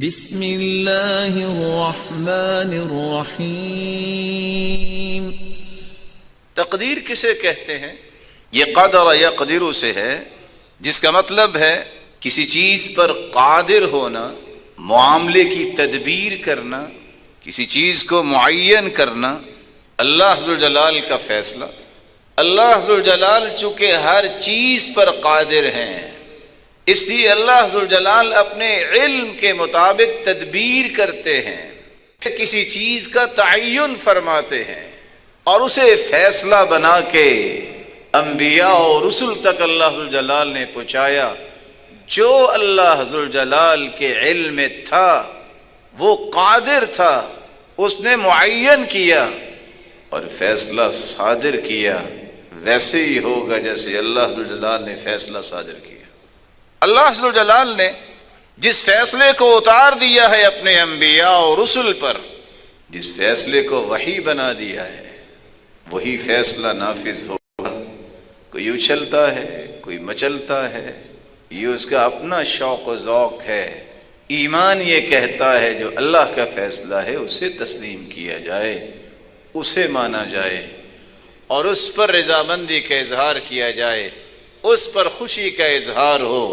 بسم اللہ الرحمن الرحیم۔ تقدیر کسے کہتے ہیں؟ یہ قدر یقدر سے ہے، جس کا مطلب ہے کسی چیز پر قادر ہونا، معاملے کی تدبیر کرنا، کسی چیز کو معین کرنا۔ اللہ ذوالجلال کا فیصلہ، اللہ ذوالجلال چونکہ ہر چیز پر قادر ہیں، اس لیے اللہ ذوالجلال اپنے علم کے مطابق تدبیر کرتے ہیں، پھر کسی چیز کا تعین فرماتے ہیں اور اسے فیصلہ بنا کے انبیاء اور رسل تک اللہ ذوالجلال نے پہنچایا۔ جو اللہ ذوالجلال کے علم میں تھا، وہ قادر تھا، اس نے معین کیا اور فیصلہ صادر کیا، ویسے ہی ہوگا جیسے اللہ ذوالجلال نے فیصلہ صادر کیا۔ اللہ ذوالجلال نے جس فیصلے کو اتار دیا ہے اپنے انبیاء اور رسل پر، جس فیصلے کو وحی بنا دیا ہے، وہی فیصلہ نافذ ہوگا۔ کوئی اچھلتا ہے، کوئی مچلتا ہے، یہ اس کا اپنا شوق و ذوق ہے۔ ایمان یہ کہتا ہے جو اللہ کا فیصلہ ہے اسے تسلیم کیا جائے، اسے مانا جائے اور اس پر رضامندی کا اظہار کیا جائے، اس پر خوشی کا اظہار ہو،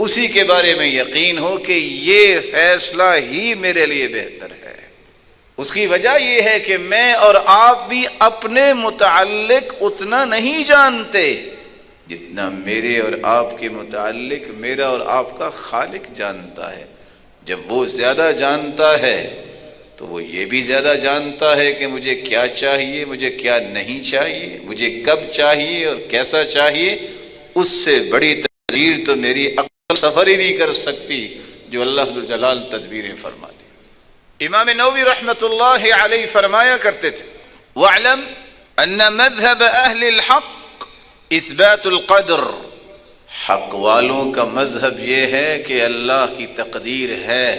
اسی کے بارے میں یقین ہو کہ یہ فیصلہ ہی میرے لیے بہتر ہے۔ اس کی وجہ یہ ہے کہ میں اور آپ بھی اپنے متعلق اتنا نہیں جانتے جتنا میرے اور آپ کے متعلق میرا اور آپ کا خالق جانتا ہے۔ جب وہ زیادہ جانتا ہے تو وہ یہ بھی زیادہ جانتا ہے کہ مجھے کیا چاہیے، مجھے کیا نہیں چاہیے، مجھے کب چاہیے اور کیسا چاہیے۔ اس سے بڑی تدبیر تو میری عقل سفر ہی نہیں کر سکتی جو اللہ ذوالجلال تدبیریں فرماتے۔ امام نووی رحمۃ اللہ علیہ فرمایا کرتے تھے، وَاعْلَمْ أَنَّ مَذْهَبَ أَهْلِ الْحَقِّ اثبات القدر۔ حق والوں کا مذہب یہ ہے کہ اللہ کی تقدیر ہے،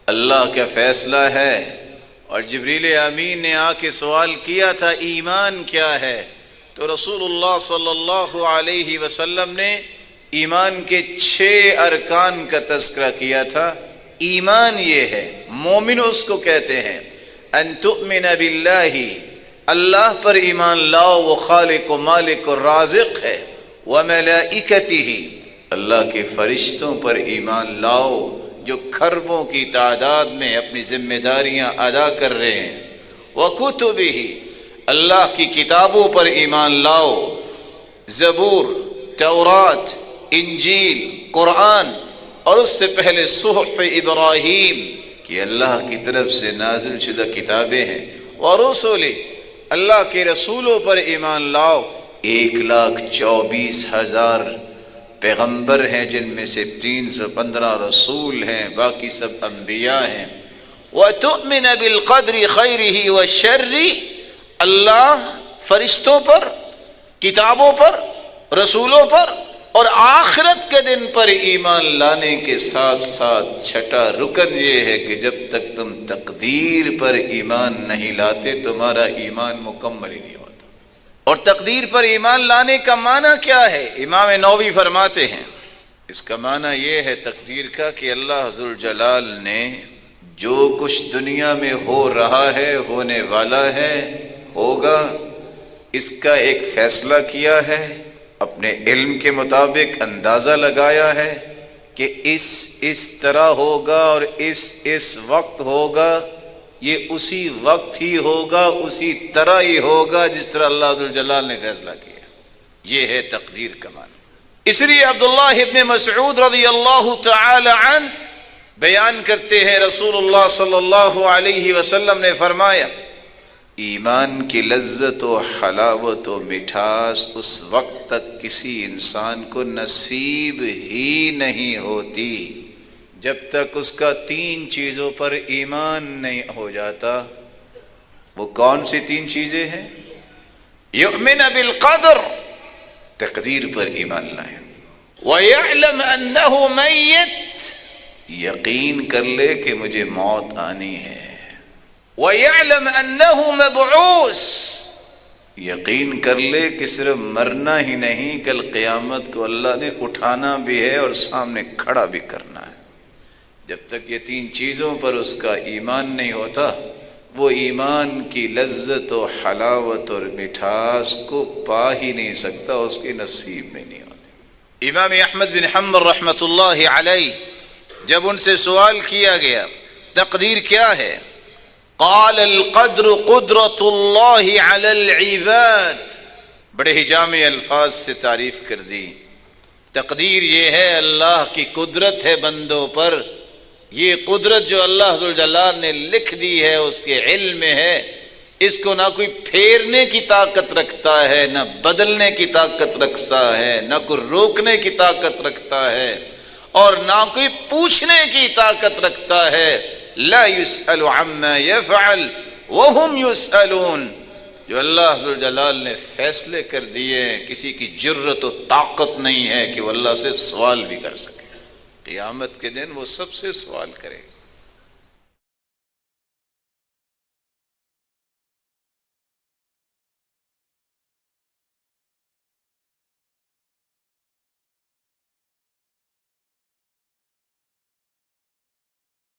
اللہ کا فیصلہ ہے۔ اور جبریل امین نے آ کے سوال کیا تھا ایمان کیا ہے، تو رسول اللہ صلی اللہ علیہ وسلم نے ایمان کے 6 ارکان کا تذکرہ کیا تھا۔ ایمان یہ ہے، مومن اس کو کہتے ہیں، ان تؤمن باللہ، اللہ پر ایمان لاؤ، وہ خالق و مالک و رازق ہے، وملائکتہ، اللہ کے فرشتوں پر ایمان لاؤ جو کھربوں کی تعداد میں اپنی ذمہ داریاں ادا کر رہے ہیں، وکتبہ، اللہ کی کتابوں پر ایمان لاؤ، زبور، تورات، انجیل، قرآن، اور اس سے پہلے صحف ابراہیم کہ اللہ کی طرف سے نازل شدہ کتابیں ہیں، ورسل، اللہ کے رسولوں پر ایمان لاؤ۔ 1,24,000 پیغمبر ہیں، جن میں سے 315 رسول ہیں، باقی سب انبیاء ہیں۔ وَتُؤْمِنَ بِالْقَدْرِ خَيْرِهِ وَالشَّرِّ، اللہ فرشتوں پر، کتابوں پر، رسولوں پر اور آخرت کے دن پر ایمان لانے کے ساتھ ساتھ چھٹا رکن یہ ہے کہ جب تک تم تقدیر پر ایمان نہیں لاتے تمہارا ایمان مکمل ہی نہیں ہوتا۔ اور تقدیر پر ایمان لانے کا معنی کیا ہے؟ امام نووی فرماتے ہیں، اس کا معنی یہ ہے تقدیر کا کہ اللہ ذوالجلال نے جو کچھ دنیا میں ہو رہا ہے، ہونے والا ہے، ہوگا، اس کا ایک فیصلہ کیا ہے، اپنے علم کے مطابق اندازہ لگایا ہے کہ اس طرح ہوگا اور اس وقت ہوگا، یہ اسی وقت ہی ہوگا، اسی طرح ہی ہوگا جس طرح اللہ ذوالجلال نے فیصلہ کیا۔ یہ ہے تقدیر کا معنی۔ اس لیے عبداللہ ابن مسعود رضی اللہ تعالی عنہ بیان کرتے ہیں، رسول اللہ صلی اللہ علیہ وسلم نے فرمایا، ایمان کی لذت و حلاوت و مٹھاس اس وقت تک کسی انسان کو نصیب ہی نہیں ہوتی جب تک اس کا 3 چیزوں پر ایمان نہیں ہو جاتا۔ وہ کون سی 3 چیزیں ہیں؟ یؤمن بالقدر، تقدیر پر ایمان لائیں، وَيَعْلَمْ أَنَّهُ مَيِّتٌ، یقین کر لے کہ مجھے موت آنی ہے، وَيَعْلَمْ أَنَّهُ مَبْعُوثٌ، یقین کر لے کہ صرف مرنا ہی نہیں، کل قیامت کو اللہ نے اٹھانا بھی ہے اور سامنے کھڑا بھی کرنا ہے۔ جب تک یہ تین چیزوں پر اس کا ایمان نہیں ہوتا وہ ایمان کی لذت و حلاوت اور مٹھاس کو پا ہی نہیں سکتا، اس کے نصیب میں نہیں ہوتی۔ امام احمد بن حنبل رحمۃ اللہ علیہ جب ان سے سوال کیا گیا تقدیر کیا ہے، قال القدر قدرت اللہ علی العباد، بڑے ہی جامع الفاظ سے تعریف کر دی۔ تقدیر یہ ہے اللہ کی قدرت ہے بندوں پر، یہ قدرت جو اللہ ذوالجلال نے لکھ دی ہے اس کے علم میں ہے، اس کو نہ کوئی پھیرنے کی طاقت رکھتا ہے، نہ بدلنے کی طاقت رکھتا ہے، نہ کوئی روکنے کی طاقت رکھتا ہے، اور نہ کوئی پوچھنے کی طاقت رکھتا ہے۔ لا يسأل عما يفعل وهم يسألون، جو اللہ ذوالجلال نے فیصلے کر دیے کسی کی جرت و طاقت نہیں ہے کہ وہ اللہ سے سوال بھی کر سکے۔ قیامت کے دن وہ سب سے سوال کرے گا۔